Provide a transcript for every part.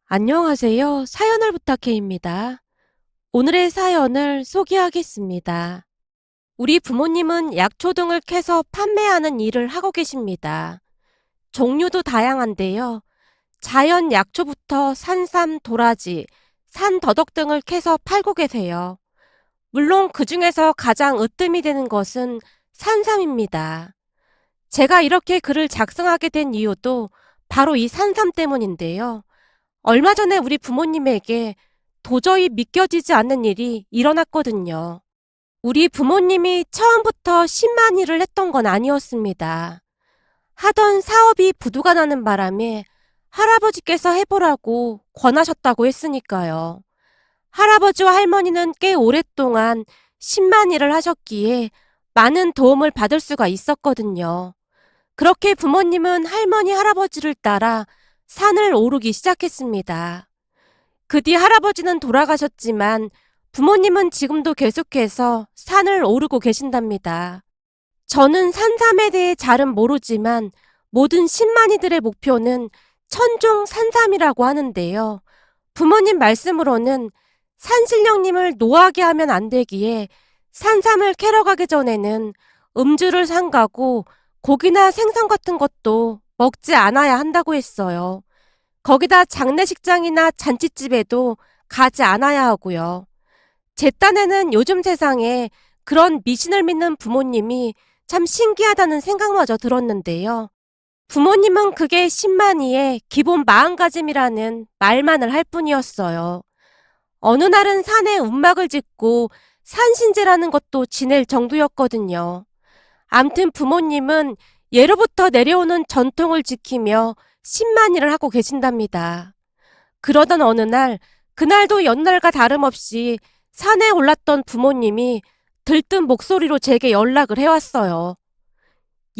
안녕하세요. 사연을 부탁해입니다. 오늘의 사연을 소개하겠습니다. 우리 부모님은 약초 등을 캐서 판매하는 일을 하고 계십니다. 종류도 다양한데요. 자연 약초부터 산삼, 도라지, 산더덕 등을 캐서 팔고 계세요. 물론 그 중에서 가장 으뜸이 되는 것은 산삼입니다. 제가 이렇게 글을 작성하게 된 이유도 바로 이 산삼 때문인데요. 얼마 전에 우리 부모님에게 도저히 믿겨지지 않는 일이 일어났거든요. 우리 부모님이 처음부터 신만일을 했던 건 아니었습니다. 하던 사업이 부도가 나는 바람에 할아버지께서 해보라고 권하셨다고 했으니까요. 할아버지와 할머니는 꽤 오랫동안 신만일을 하셨기에 많은 도움을 받을 수가 있었거든요. 그렇게 부모님은 할머니, 할아버지를 따라 산을 오르기 시작했습니다. 그 뒤 할아버지는 돌아가셨지만 부모님은 지금도 계속해서 산을 오르고 계신답니다. 저는 산삼에 대해 잘은 모르지만 모든 신만이들의 목표는 천종 산삼이라고 하는데요. 부모님 말씀으로는 산신령님을 노하게 하면 안 되기에 산삼을 캐러 가기 전에는 음주를 삼가고 고기나 생선 같은 것도 먹지 않아야 한다고 했어요. 거기다 장례식장이나 잔치집에도 가지 않아야 하고요. 제 딴에는 요즘 세상에 그런 미신을 믿는 부모님이 참 신기하다는 생각마저 들었는데요. 부모님은 그게 신만이의 기본 마음가짐이라는 말만을 할 뿐이었어요. 어느 날은 산에 움막을 짓고 산신제라는 것도 지낼 정도였거든요. 암튼 부모님은 예로부터 내려오는 전통을 지키며 신만일을 하고 계신답니다. 그러던 어느 날, 그날도 연날과 다름없이 산에 올랐던 부모님이 들뜬 목소리로 제게 연락을 해왔어요.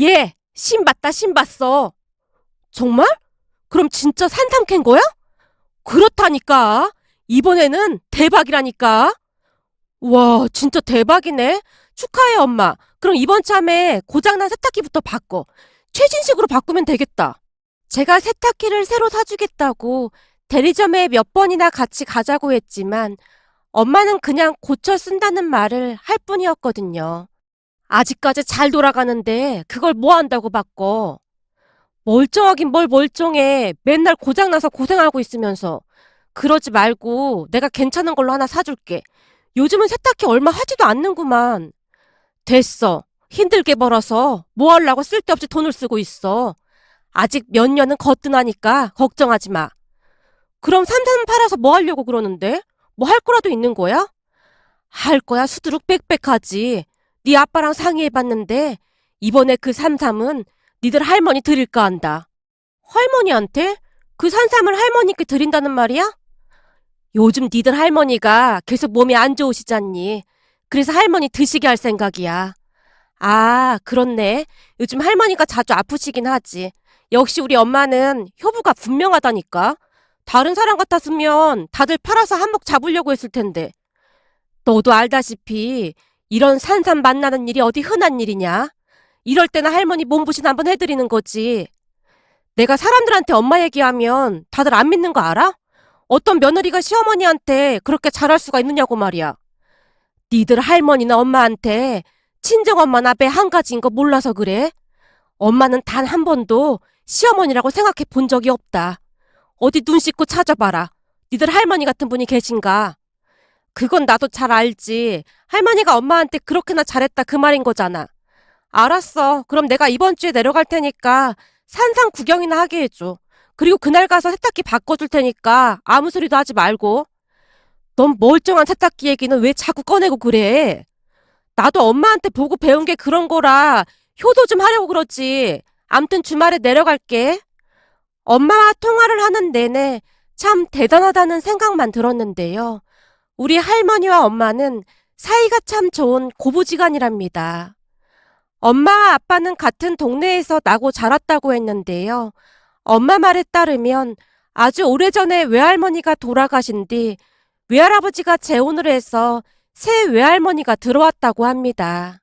얘, 신 봤다, 신 봤어. 정말? 그럼 진짜 산삼 캔 거야? 그렇다니까. 이번에는 대박이라니까. 와, 진짜 대박이네. 축하해, 엄마. 그럼 이번 참에 고장난 세탁기부터 바꿔. 최신식으로 바꾸면 되겠다. 제가 세탁기를 새로 사주겠다고 대리점에 몇 번이나 같이 가자고 했지만 엄마는 그냥 고쳐 쓴다는 말을 할 뿐이었거든요. 아직까지 잘 돌아가는데 그걸 뭐 한다고 바꿔. 멀쩡하긴 뭘 멀쩡해. 맨날 고장나서 고생하고 있으면서. 그러지 말고 내가 괜찮은 걸로 하나 사줄게. 요즘은 세탁기 얼마 하지도 않는구만. 됐어. 힘들게 벌어서 뭐 하려고 쓸데없이 돈을 쓰고 있어. 아직 몇 년은 거뜬하니까 걱정하지 마. 그럼 삼삼 팔아서 뭐 하려고 그러는데? 뭐 할 거라도 있는 거야? 할 거야 수두룩 빽빽하지. 네 아빠랑 상의해봤는데 이번에 그 삼삼은 니들 할머니 드릴까 한다. 할머니한테? 그 산삼을 할머니께 드린다는 말이야? 요즘 니들 할머니가 계속 몸이 안 좋으시잖니. 그래서 할머니 드시게 할 생각이야. 아, 그렇네. 요즘 할머니가 자주 아프시긴 하지. 역시 우리 엄마는 효부가 분명하다니까. 다른 사람 같았으면 다들 팔아서 한몫 잡으려고 했을 텐데. 너도 알다시피 이런 산삼 만나는 일이 어디 흔한 일이냐? 이럴 때는 할머니 몸부신 한번 해드리는 거지. 내가 사람들한테 엄마 얘기하면 다들 안 믿는 거 알아? 어떤 며느리가 시어머니한테 그렇게 잘할 수가 있느냐고 말이야. 니들 할머니나 엄마한테 친정엄마나 배 한 가지인 거 몰라서 그래? 엄마는 단 한 번도 시어머니라고 생각해 본 적이 없다. 어디 눈 씻고 찾아봐라. 니들 할머니 같은 분이 계신가? 그건 나도 잘 알지. 할머니가 엄마한테 그렇게나 잘했다 그 말인 거잖아. 알았어. 그럼 내가 이번 주에 내려갈 테니까 산상 구경이나 하게 해줘. 그리고 그날 가서 세탁기 바꿔줄 테니까 아무 소리도 하지 말고. 넌 멀쩡한 세탁기 얘기는 왜 자꾸 꺼내고 그래? 나도 엄마한테 보고 배운 게 그런 거라 효도 좀 하려고 그러지. 암튼 주말에 내려갈게. 엄마와 통화를 하는 내내 참 대단하다는 생각만 들었는데요. 우리 할머니와 엄마는 사이가 참 좋은 고부지간이랍니다. 엄마와 아빠는 같은 동네에서 나고 자랐다고 했는데요. 엄마 말에 따르면 아주 오래전에 외할머니가 돌아가신 뒤 외할아버지가 재혼을 해서 새 외할머니가 들어왔다고 합니다.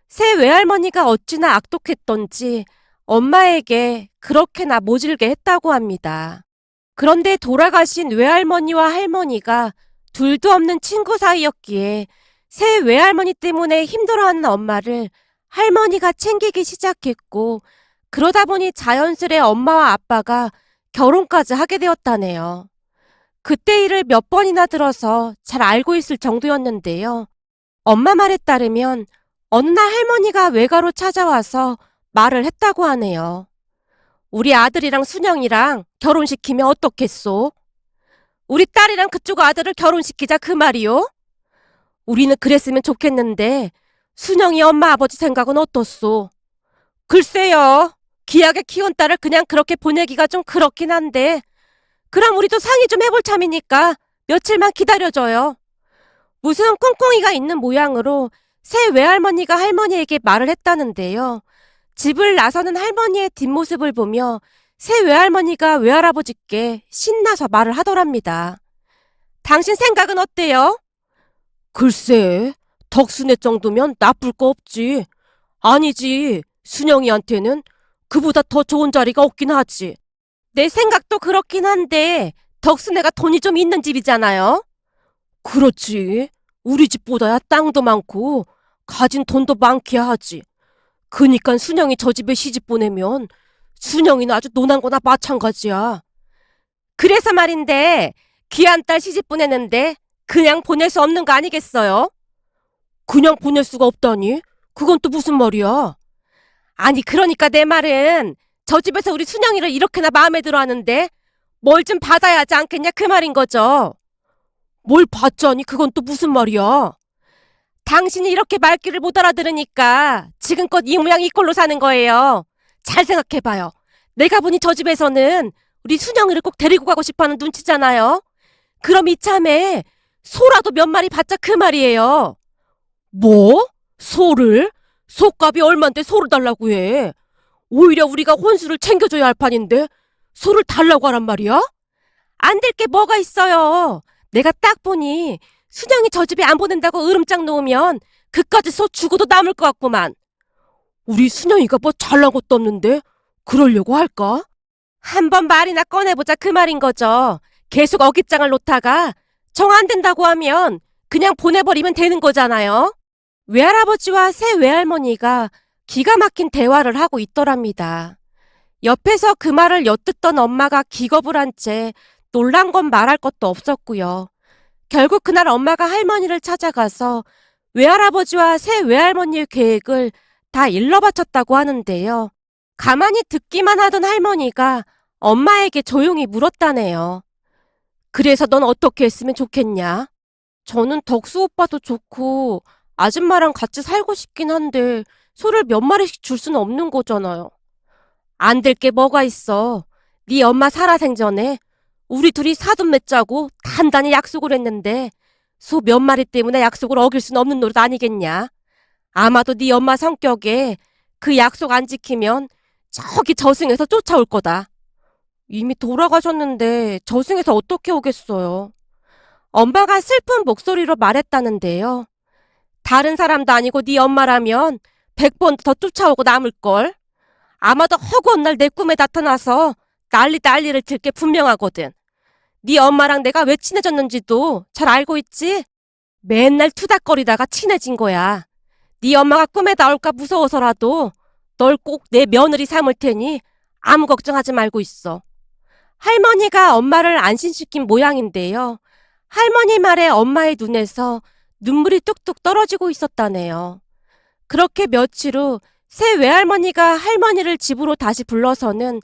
새 외할머니가 어찌나 악독했던지 엄마에게 그렇게나 모질게 했다고 합니다. 그런데 돌아가신 외할머니와 할머니가 둘도 없는 친구 사이였기에 새 외할머니 때문에 힘들어하는 엄마를 할머니가 챙기기 시작했고, 그러다 보니 자연스레 엄마와 아빠가 결혼까지 하게 되었다네요. 그때 일을 몇 번이나 들어서 잘 알고 있을 정도였는데요. 엄마 말에 따르면 어느 날 할머니가 외가로 찾아와서 말을 했다고 하네요. 우리 아들이랑 순영이랑 결혼시키면 어떻겠소? 우리 딸이랑 그쪽 아들을 결혼시키자 그 말이요? 우리는 그랬으면 좋겠는데 순영이 엄마 아버지 생각은 어떻소? 글쎄요. 귀하게 키운 딸을 그냥 그렇게 보내기가 좀 그렇긴 한데, 그럼 우리도 상의 좀 해볼 참이니까 며칠만 기다려줘요. 무슨 꿍꿍이가 있는 모양으로 새 외할머니가 할머니에게 말을 했다는데요. 집을 나서는 할머니의 뒷모습을 보며 새 외할머니가 외할아버지께 신나서 말을 하더랍니다. 당신 생각은 어때요? 글쎄, 덕순애 정도면 나쁠 거 없지. 아니지, 순영이한테는 그보다 더 좋은 자리가 없긴 하지. 내 생각도 그렇긴 한데 덕순애가 돈이 좀 있는 집이잖아요. 그렇지. 우리 집보다야 땅도 많고 가진 돈도 많기야 하지. 그니까 순영이 저 집에 시집 보내면 순영이는 아주 노난 거나 마찬가지야. 그래서 말인데 귀한 딸 시집 보내는데 그냥 보낼 수 없는 거 아니겠어요? 그냥 보낼 수가 없다니? 그건 또 무슨 말이야? 아니 그러니까 내 말은 저 집에서 우리 순영이를 이렇게나 마음에 들어 하는데 뭘 좀 받아야 하지 않겠냐 그 말인 거죠. 뭘 받자니 그건 또 무슨 말이야? 당신이 이렇게 말귀를 못 알아들으니까 지금껏 이 모양 이 꼴로 사는 거예요. 잘 생각해봐요. 내가 보니 저 집에서는 우리 순영이를 꼭 데리고 가고 싶어하는 눈치잖아요. 그럼 이참에 소라도 몇 마리 받자 그 말이에요. 뭐? 소를? 소값이 얼만데 소를 달라고 해. 오히려 우리가 혼수를 챙겨줘야 할 판인데 소를 달라고 하란 말이야? 안 될 게 뭐가 있어요. 내가 딱 보니 순영이 저 집에 안 보낸다고 으름장 놓으면 그까지 소 죽어도 남을 것 같구만. 우리 순영이가 뭐 잘난 것도 없는데 그러려고 할까? 한번 말이나 꺼내보자 그 말인 거죠. 계속 어깃장을 놓다가 정 안 된다고 하면 그냥 보내버리면 되는 거잖아요. 외할아버지와 새 외할머니가 기가 막힌 대화를 하고 있더랍니다. 옆에서 그 말을 엿듣던 엄마가 기겁을 한 채 놀란 건 말할 것도 없었고요. 결국 그날 엄마가 할머니를 찾아가서 외할아버지와 새 외할머니의 계획을 다 일러 바쳤다고 하는데요. 가만히 듣기만 하던 할머니가 엄마에게 조용히 물었다네요. 그래서 넌 어떻게 했으면 좋겠냐? 저는 덕수 오빠도 좋고 아줌마랑 같이 살고 싶긴 한데 소를 몇 마리씩 줄 수는 없는 거잖아요. 안 될 게 뭐가 있어. 네 엄마 살아생전에 우리 둘이 사돈 맺자고 단단히 약속을 했는데 소 몇 마리 때문에 약속을 어길 수는 없는 노릇 아니겠냐. 아마도 네 엄마 성격에 그 약속 안 지키면 저기 저승에서 쫓아올 거다. 이미 돌아가셨는데 저승에서 어떻게 오겠어요. 엄마가 슬픈 목소리로 말했다는데요. 다른 사람도 아니고 네 엄마라면 100번 더 쫓아오고 남을걸. 아마도 허구한 날 내 꿈에 나타나서 난리를 칠 게 분명하거든. 네 엄마랑 내가 왜 친해졌는지도 잘 알고 있지? 맨날 투닥거리다가 친해진 거야. 네 엄마가 꿈에 나올까 무서워서라도 널 꼭 내 며느리 삼을 테니 아무 걱정하지 말고 있어. 할머니가 엄마를 안심시킨 모양인데요. 할머니 말에 엄마의 눈에서 눈물이 뚝뚝 떨어지고 있었다네요. 그렇게 며칠 후 새 외할머니가 할머니를 집으로 다시 불러서는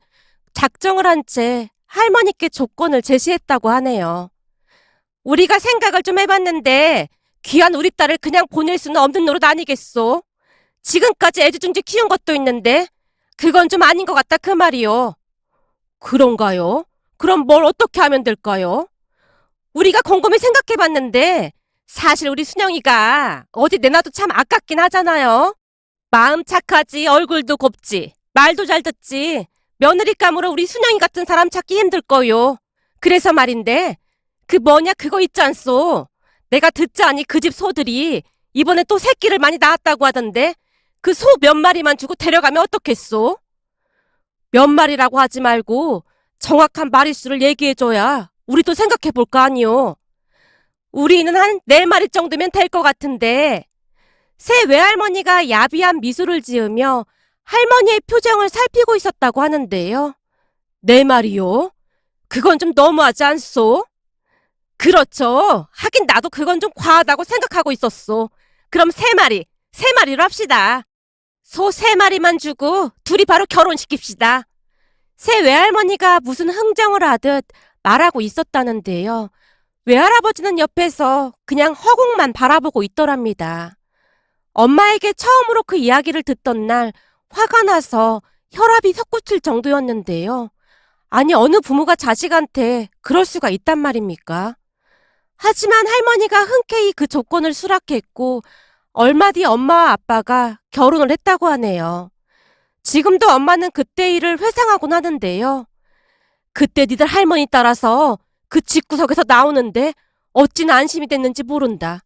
작정을 한 채 할머니께 조건을 제시했다고 하네요. 우리가 생각을 좀 해봤는데 귀한 우리 딸을 그냥 보낼 수는 없는 노릇 아니겠소? 지금까지 애지중지 키운 것도 있는데 그건 좀 아닌 것 같다 그 말이요. 그런가요? 그럼 뭘 어떻게 하면 될까요? 우리가 곰곰이 생각해봤는데 사실 우리 순영이가 어디 내놔도 참 아깝긴 하잖아요. 마음 착하지, 얼굴도 곱지, 말도 잘 듣지. 며느리감으로 우리 순영이 같은 사람 찾기 힘들 거요. 그래서 말인데 그 뭐냐 그거 있지 않소? 내가 듣자니 그 집 소들이 이번에 또 새끼를 많이 낳았다고 하던데 그 소 몇 마리만 주고 데려가면 어떻겠소? 몇 마리라고 하지 말고 정확한 마리수를 얘기해줘야 우리도 생각해볼 거 아니오. 우리는 한 4마리 정도면 될 것 같은데 새 외할머니가 야비한 미소를 지으며 할머니의 표정을 살피고 있었다고 하는데요. 4마리요? 그건 좀 너무하지 않소? 그렇죠. 하긴 나도 그건 좀 과하다고 생각하고 있었소. 그럼 3마리로 합시다. 소 3마리만 주고 둘이 바로 결혼시킵시다. 새 외할머니가 무슨 흥정을 하듯 말하고 있었다는데요. 외할아버지는 옆에서 그냥 허공만 바라보고 있더랍니다. 엄마에게 처음으로 그 이야기를 듣던 날 화가 나서 혈압이 솟구칠 정도였는데요. 아니, 어느 부모가 자식한테 그럴 수가 있단 말입니까? 하지만 할머니가 흔쾌히 그 조건을 수락했고 얼마 뒤 엄마와 아빠가 결혼을 했다고 하네요. 지금도 엄마는 그때 일을 회상하곤 하는데요. 그때 니들 할머니 따라서 그 집구석에서 나오는데 어찌나 안심이 됐는지 모른다.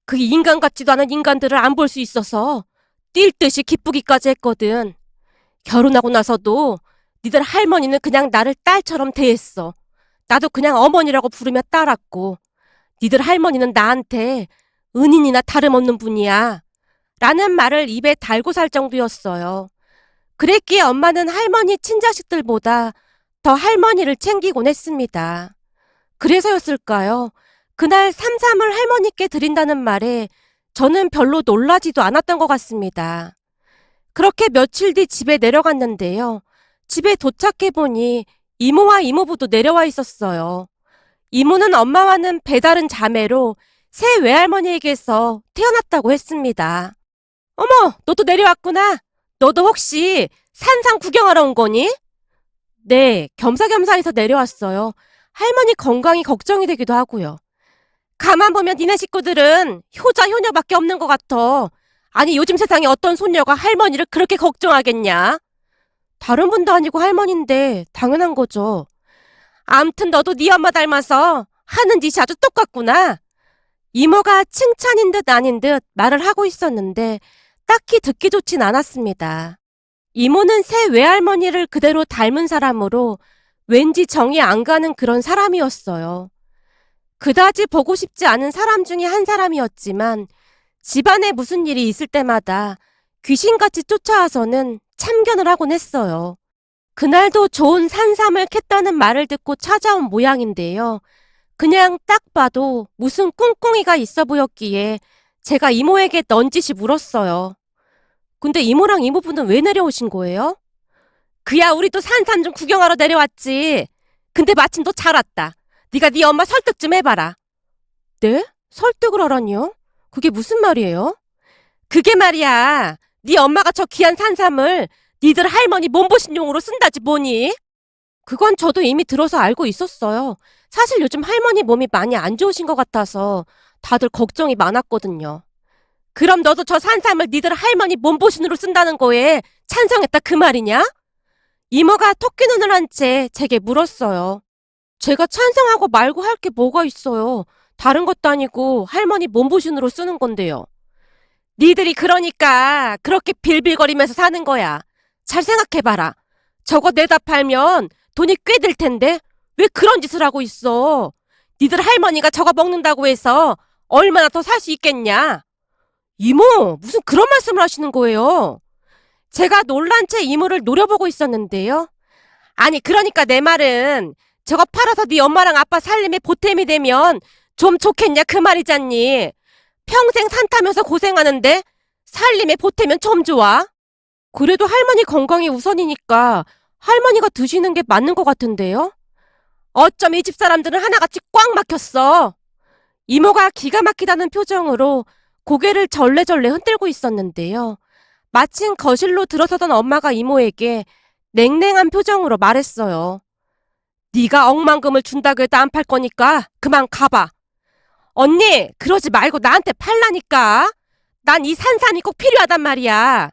그 인간 같지도 않은 인간들을 안 볼 수 있어서 뛸 듯이 기쁘기까지 했거든. 결혼하고 나서도 니들 할머니는 그냥 나를 딸처럼 대했어. 나도 그냥 어머니라고 부르며 따랐고 니들 할머니는 나한테 은인이나 다름없는 분이야. 라는 말을 입에 달고 살 정도였어요. 그랬기에 엄마는 할머니 친자식들보다 더 할머니를 챙기곤 했습니다. 그래서였을까요? 그날 삼삼을 할머니께 드린다는 말에 저는 별로 놀라지도 않았던 것 같습니다. 그렇게 며칠 뒤 집에 내려갔는데요. 집에 도착해보니 이모와 이모부도 내려와 있었어요. 이모는 엄마와는 배다른 자매로 새 외할머니에게서 태어났다고 했습니다. 어머, 너도 내려왔구나. 너도 혹시 산상 구경하러 온 거니? 네, 겸사겸사해서 내려왔어요. 할머니 건강이 걱정이 되기도 하고요. 가만 보면 니네 식구들은 효자 효녀밖에 없는 것 같아. 아니, 요즘 세상에 어떤 손녀가 할머니를 그렇게 걱정하겠냐? 다른 분도 아니고 할머니인데 당연한 거죠. 암튼 너도 네 엄마 닮아서 하는 짓이 아주 똑같구나. 이모가 칭찬인 듯 아닌 듯 말을 하고 있었는데 딱히 듣기 좋진 않았습니다. 이모는 새 외할머니를 그대로 닮은 사람으로 왠지 정이 안 가는 그런 사람이었어요. 그다지 보고 싶지 않은 사람 중에 한 사람이었지만 집안에 무슨 일이 있을 때마다 귀신같이 쫓아와서는 참견을 하곤 했어요. 그날도 좋은 산삼을 캤다는 말을 듣고 찾아온 모양인데요. 그냥 딱 봐도 무슨 꿍꿍이가 있어 보였기에 제가 이모에게 넌지시 물었어요. 근데 이모랑 이모부는 왜 내려오신 거예요? 그야 우리도 산삼 좀 구경하러 내려왔지. 근데 마침 너 잘 왔다. 네가 네 엄마 설득 좀 해봐라. 네? 설득을 하라니요? 그게 무슨 말이에요? 그게 말이야. 네 엄마가 저 귀한 산삼을 니들 할머니 몸보신용으로 쓴다지 뭐니? 그건 저도 이미 들어서 알고 있었어요. 사실 요즘 할머니 몸이 많이 안 좋으신 것 같아서 다들 걱정이 많았거든요. 그럼 너도 저 산삼을 니들 할머니 몸보신으로 쓴다는 거에 찬성했다 그 말이냐? 이모가 토끼 눈을 한 채 제게 물었어요. 제가 찬성하고 말고 할 게 뭐가 있어요. 다른 것도 아니고 할머니 몸보신으로 쓰는 건데요. 니들이 그러니까 그렇게 빌빌거리면서 사는 거야. 잘 생각해봐라. 저거 내다 팔면 돈이 꽤 들 텐데 왜 그런 짓을 하고 있어? 니들 할머니가 저거 먹는다고 해서 얼마나 더 살 수 있겠냐? 이모, 무슨 그런 말씀을 하시는 거예요? 제가 놀란 채 이모를 노려보고 있었는데요. 아니, 그러니까 내 말은 저거 팔아서 네 엄마랑 아빠 살림에 보탬이 되면 좀 좋겠냐 그 말이잖니. 평생 산 타면서 고생하는데 살림에 보태면 좀 좋아? 그래도 할머니 건강이 우선이니까 할머니가 드시는 게 맞는 것 같은데요? 어쩜 이 집 사람들은 하나같이 꽉 막혔어. 이모가 기가 막히다는 표정으로 고개를 절레절레 흔들고 있었는데요. 마침 거실로 들어서던 엄마가 이모에게 냉랭한 표정으로 말했어요. 네가 억만금을 준다고 해도 안 팔 거니까 그만 가봐. 언니, 그러지 말고 나한테 팔라니까. 난 이 산삼이 꼭 필요하단 말이야.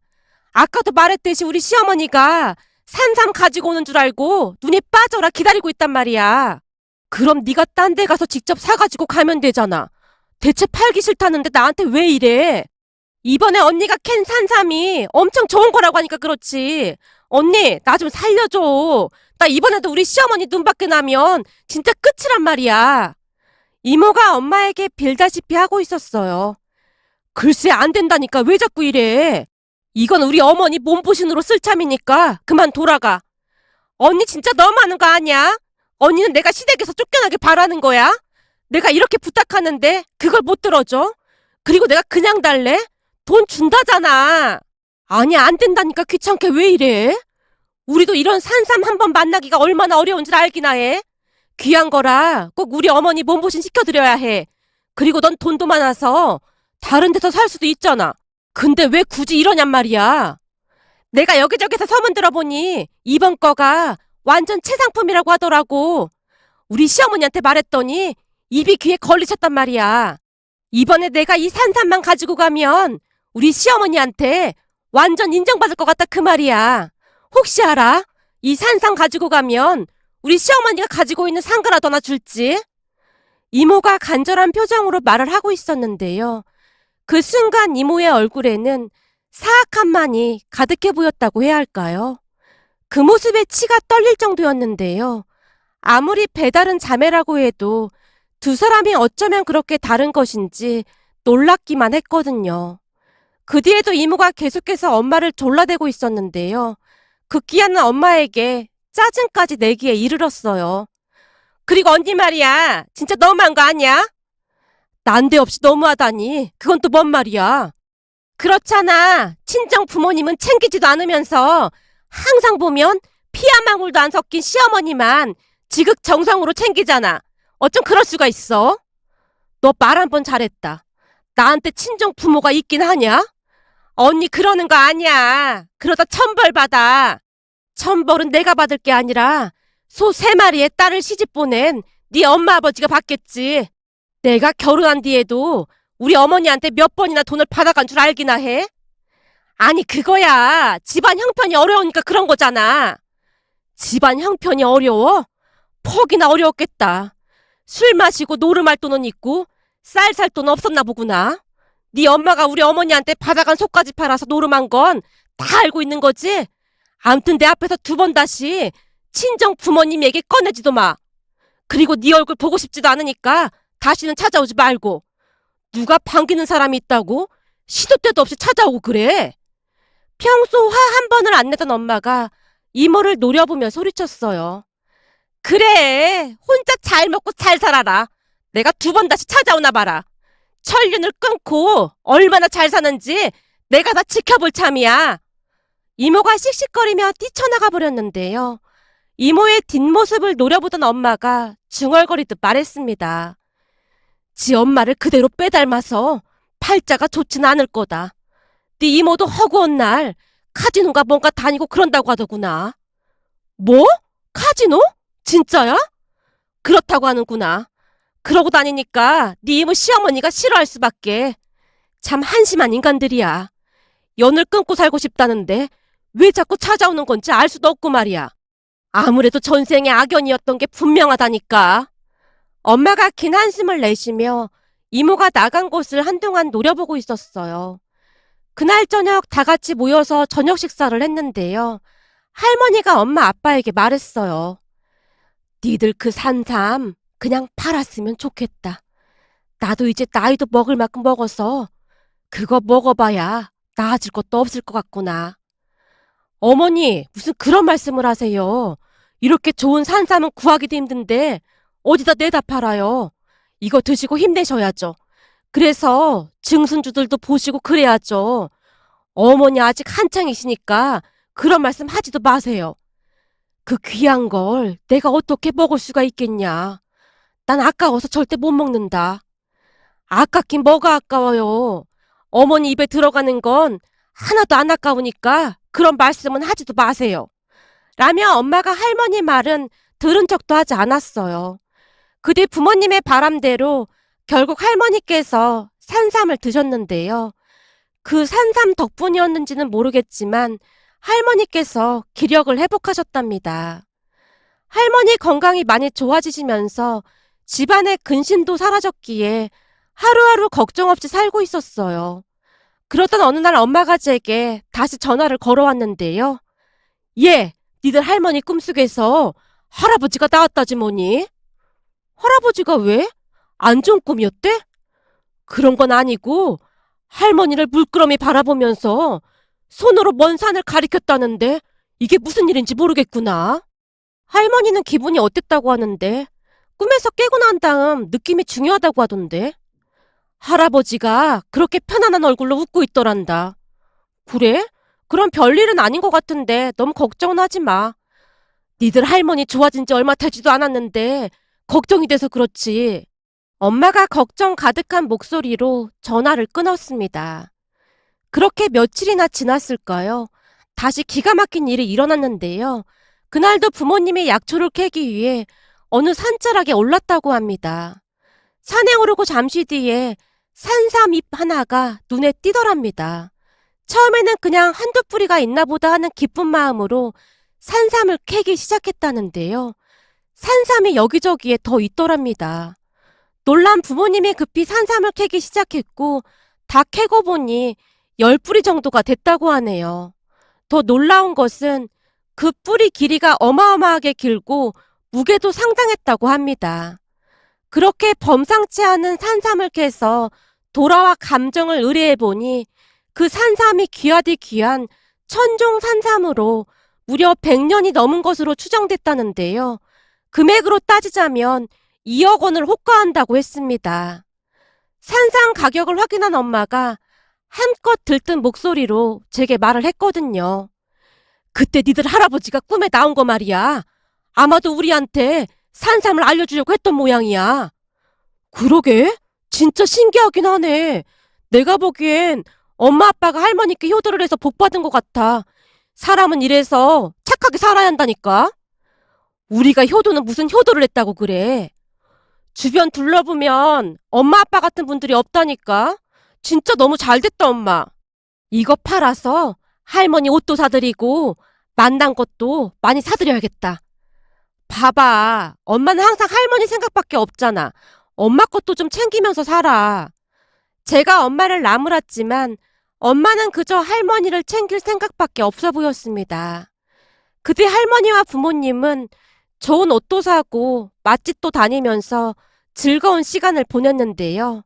아까도 말했듯이 우리 시어머니가 산삼 가지고 오는 줄 알고 눈이 빠져라 기다리고 있단 말이야. 그럼 네가 딴 데 가서 직접 사가지고 가면 되잖아. 대체 팔기 싫다는데 나한테 왜 이래? 이번에 언니가 캔 산삼이 엄청 좋은 거라고 하니까 그렇지. 언니, 나 좀 살려줘. 나 이번에도 우리 시어머니 눈밖에 나면 진짜 끝이란 말이야. 이모가 엄마에게 빌다시피 하고 있었어요. 글쎄 안 된다니까 왜 자꾸 이래. 이건 우리 어머니 몸보신으로 쓸 참이니까 그만 돌아가. 언니 진짜 너무하는 거 아니야? 언니는 내가 시댁에서 쫓겨나길 바라는 거야? 내가 이렇게 부탁하는데 그걸 못 들어줘? 그리고 내가 그냥 달래? 돈 준다잖아. 아니야 안 된다니까 귀찮게 왜 이래? 우리도 이런 산삼 한 번 만나기가 얼마나 어려운 줄 알기나 해. 귀한 거라 꼭 우리 어머니 몸보신 시켜드려야 해. 그리고 넌 돈도 많아서 다른 데서 살 수도 있잖아. 근데 왜 굳이 이러냔 말이야. 내가 여기저기서 소문 들어보니 이번 거가 완전 최상품이라고 하더라고. 우리 시어머니한테 말했더니 입이 귀에 걸리셨단 말이야. 이번에 내가 이 산삼만 가지고 가면 우리 시어머니한테 완전 인정받을 것 같다 그 말이야. 혹시 알아? 이 산삼 가지고 가면 우리 시어머니가 가지고 있는 상가라도 하나 줄지? 이모가 간절한 표정으로 말을 하고 있었는데요. 그 순간 이모의 얼굴에는 사악함만이 가득해 보였다고 해야 할까요? 그 모습에 치가 떨릴 정도였는데요. 아무리 배다른 자매라고 해도 두 사람이 어쩌면 그렇게 다른 것인지 놀랍기만 했거든요. 그 뒤에도 이모가 계속해서 엄마를 졸라대고 있었는데요. 극기하는 엄마에게 짜증까지 내기에 이르렀어요. 그리고 언니 말이야, 진짜 너무한 거 아니야? 난데없이 너무하다니, 그건 또 뭔 말이야? 그렇잖아. 친정 부모님은 챙기지도 않으면서 항상 보면 피 한 방울도 안 섞인 시어머니만 지극정성으로 챙기잖아. 어쩜 그럴 수가 있어? 너 말 한 번 잘했다. 나한테 친정 부모가 있긴 하냐? 언니 그러는 거 아니야. 그러다 천벌 받아. 천벌은 내가 받을 게 아니라 소 3마리의 딸을 시집 보낸 네 엄마 아버지가 받겠지. 내가 결혼한 뒤에도 우리 어머니한테 몇 번이나 돈을 받아간 줄 알기나 해? 아니 그거야. 집안 형편이 어려우니까 그런 거잖아. 집안 형편이 어려워? 퍽이나 어려웠겠다. 술 마시고 노름할 돈은 있고 쌀 살 돈 없었나 보구나. 네 엄마가 우리 어머니한테 받아간 속까지 팔아서 노름한 건 다 알고 있는 거지? 암튼 내 앞에서 2번 다시 친정 부모님 얘기 꺼내지도 마. 그리고 네 얼굴 보고 싶지도 않으니까 다시는 찾아오지 말고. 누가 반기는 사람이 있다고? 시도 때도 없이 찾아오고 그래. 평소 화 한 번을 안 내던 엄마가 이모를 노려보며 소리쳤어요. 그래, 혼자 잘 먹고 잘 살아라. 내가 2번 다시 찾아오나 봐라. 천륜을 끊고 얼마나 잘 사는지 내가 다 지켜볼 참이야. 이모가 씩씩거리며 뛰쳐나가 버렸는데요. 이모의 뒷모습을 노려보던 엄마가 중얼거리듯 말했습니다. 지 엄마를 그대로 빼닮아서 팔자가 좋진 않을 거다. 네 이모도 허구한 날 카지노가 뭔가 다니고 그런다고 하더구나. 뭐? 카지노? 진짜야? 그렇다고 하는구나. 그러고 다니니까 네 이모 시어머니가 싫어할 수밖에. 참 한심한 인간들이야. 연을 끊고 살고 싶다는데 왜 자꾸 찾아오는 건지 알 수도 없고 말이야. 아무래도 전생의 악연이었던 게 분명하다니까. 엄마가 긴 한숨을 내쉬며 이모가 나간 곳을 한동안 노려보고 있었어요. 그날 저녁 다 같이 모여서 저녁 식사를 했는데요. 할머니가 엄마 아빠에게 말했어요. 니들 그 산삼 그냥 팔았으면 좋겠다. 나도 이제 나이도 먹을 만큼 먹어서 그거 먹어봐야 나아질 것도 없을 것 같구나. 어머니 무슨 그런 말씀을 하세요. 이렇게 좋은 산삼은 구하기도 힘든데 어디다 내다 팔아요. 이거 드시고 힘내셔야죠. 그래서 증순주들도 보시고 그래야죠. 어머니 아직 한창이시니까 그런 말씀 하지도 마세요. 그 귀한 걸 내가 어떻게 먹을 수가 있겠냐. 난 아까워서 절대 못 먹는다. 아깝긴 뭐가 아까워요. 어머니 입에 들어가는 건 하나도 안 아까우니까 그런 말씀은 하지도 마세요. 라며 엄마가 할머니 말은 들은 척도 하지 않았어요. 그 뒤 부모님의 바람대로 결국 할머니께서 산삼을 드셨는데요. 그 산삼 덕분이었는지는 모르겠지만 할머니께서 기력을 회복하셨답니다. 할머니 건강이 많이 좋아지시면서 집안의 근심도 사라졌기에 하루하루 걱정 없이 살고 있었어요. 그러던 어느 날 엄마가 제게 다시 전화를 걸어왔는데요. 얘, 니들 할머니 꿈속에서 할아버지가 나왔다지 뭐니? 할아버지가 왜? 안 좋은 꿈이었대? 그런 건 아니고 할머니를 물끄러미 바라보면서 손으로 먼 산을 가리켰다는데 이게 무슨 일인지 모르겠구나. 할머니는 기분이 어땠다고 하는데 꿈에서 깨고 난 다음 느낌이 중요하다고 하던데. 할아버지가 그렇게 편안한 얼굴로 웃고 있더란다. 그래? 그럼 별일은 아닌 것 같은데 너무 걱정은 하지 마. 니들 할머니 좋아진 지 얼마 되지도 않았는데 걱정이 돼서 그렇지. 엄마가 걱정 가득한 목소리로 전화를 끊었습니다. 그렇게 며칠이나 지났을까요? 다시 기가 막힌 일이 일어났는데요. 그날도 부모님의 약초를 캐기 위해 어느 산자락에 올랐다고 합니다. 산에 오르고 잠시 뒤에 산삼잎 하나가 눈에 띄더랍니다. 처음에는 그냥 한두 뿌리가 있나 보다 하는 기쁜 마음으로 산삼을 캐기 시작했다는데요. 산삼이 여기저기에 더 있더랍니다. 놀란 부모님이 급히 산삼을 캐기 시작했고 다 캐고 보니 10뿌리 정도가 됐다고 하네요. 더 놀라운 것은 그 뿌리 길이가 어마어마하게 길고 무게도 상당했다고 합니다. 그렇게 범상치 않은 산삼을 캐서 돌아와 감정을 의뢰해보니 그 산삼이 귀하디 귀한 천종 산삼으로 무려 100년이 넘은 것으로 추정됐다는데요. 금액으로 따지자면 2억 원을 호가한다고 했습니다. 산삼 가격을 확인한 엄마가 한껏 들뜬 목소리로 제게 말을 했거든요. 그때 니들 할아버지가 꿈에 나온 거 말이야. 아마도 우리한테 산삼을 알려주려고 했던 모양이야. 그러게? 진짜 신기하긴 하네. 내가 보기엔 엄마 아빠가 할머니께 효도를 해서 복 받은 것 같아. 사람은 이래서 착하게 살아야 한다니까. 우리가 효도는 무슨 효도를 했다고 그래. 주변 둘러보면 엄마 아빠 같은 분들이 없다니까. 진짜 너무 잘됐다 엄마. 이거 팔아서 할머니 옷도 사드리고 만난 것도 많이 사드려야겠다. 봐봐. 엄마는 항상 할머니 생각밖에 없잖아. 엄마 것도 좀 챙기면서 살아. 제가 엄마를 나무랐지만 엄마는 그저 할머니를 챙길 생각밖에 없어 보였습니다. 그뒤 할머니와 부모님은 좋은 옷도 사고 맛집도 다니면서 즐거운 시간을 보냈는데요.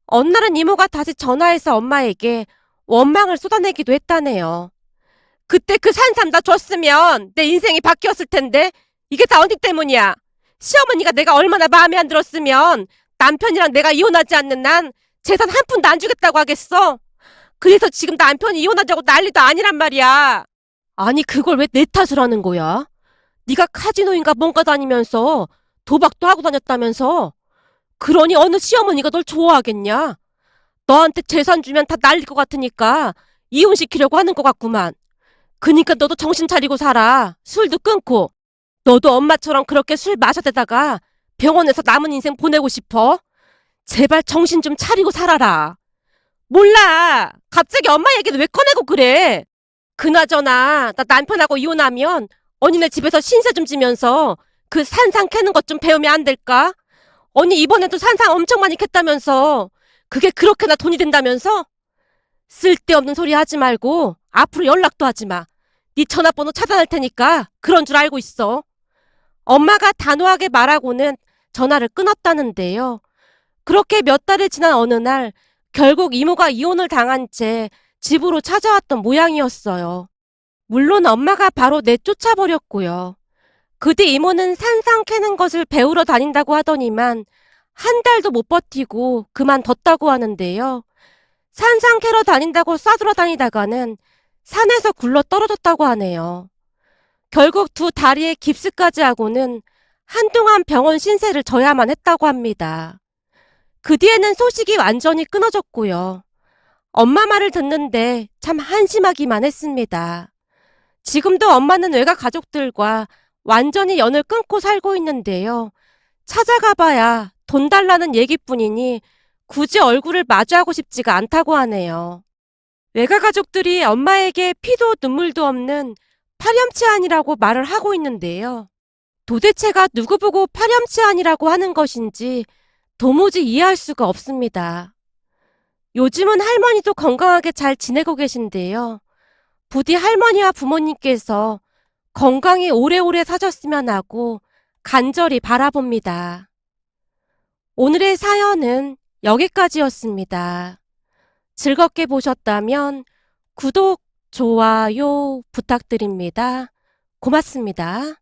어느 날은 이모가 다시 전화해서 엄마에게 원망을 쏟아내기도 했다네요. 그때 그 산삼 다 줬으면 내 인생이 바뀌었을 텐데 이게 다 언니 때문이야. 시어머니가 내가 얼마나 마음에 안 들었으면 남편이랑 내가 이혼하지 않는 난 재산 한 푼도 안 주겠다고 하겠어. 그래서 지금 남편이 이혼하자고 난리도 아니란 말이야. 아니 그걸 왜 내 탓을 하는 거야? 네가 카지노인가 뭔가 다니면서 도박도 하고 다녔다면서. 그러니 어느 시어머니가 널 좋아하겠냐? 너한테 재산 주면 다 날릴 것 같으니까 이혼시키려고 하는 것 같구만. 그니까 너도 정신 차리고 살아. 술도 끊고. 너도 엄마처럼 그렇게 술 마셔대다가 병원에서 남은 인생 보내고 싶어? 제발 정신 좀 차리고 살아라. 몰라. 갑자기 엄마 얘기는 왜 꺼내고 그래? 그나저나 나 남편하고 이혼하면 언니네 집에서 신세 좀 지면서 그 산삼 캐는 것 좀 배우면 안 될까? 언니 이번에도 산삼 엄청 많이 캤다면서. 그게 그렇게나 돈이 된다면서? 쓸데없는 소리 하지 말고 앞으로 연락도 하지 마. 네 전화번호 차단할 테니까 그런 줄 알고 있어. 엄마가 단호하게 말하고는 전화를 끊었다는데요. 그렇게 몇 달이 지난 어느 날 결국 이모가 이혼을 당한 채 집으로 찾아왔던 모양이었어요. 물론 엄마가 바로 내쫓아버렸고요. 그 뒤 이모는 산삼 캐는 것을 배우러 다닌다고 하더니만 한 달도 못 버티고 그만뒀다고 하는데요. 산삼 캐러 다닌다고 싸돌아 다니다가는 산에서 굴러 떨어졌다고 하네요. 결국 두 다리에 깁스까지 하고는 한동안 병원 신세를 져야만 했다고 합니다. 그 뒤에는 소식이 완전히 끊어졌고요. 엄마 말을 듣는데 참 한심하기만 했습니다. 지금도 엄마는 외가 가족들과 완전히 연을 끊고 살고 있는데요. 찾아가봐야 돈 달라는 얘기뿐이니 굳이 얼굴을 마주하고 싶지가 않다고 하네요. 외가 가족들이 엄마에게 피도 눈물도 없는 파렴치한이라고 말을 하고 있는데요. 도대체가 누구 보고 파렴치한이라고 하는 것인지 도무지 이해할 수가 없습니다. 요즘은 할머니도 건강하게 잘 지내고 계신데요. 부디 할머니와 부모님께서 건강히 오래오래 사셨으면 하고 간절히 바라봅니다. 오늘의 사연은 여기까지였습니다. 즐겁게 보셨다면 구독, 좋아요 부탁드립니다. 고맙습니다.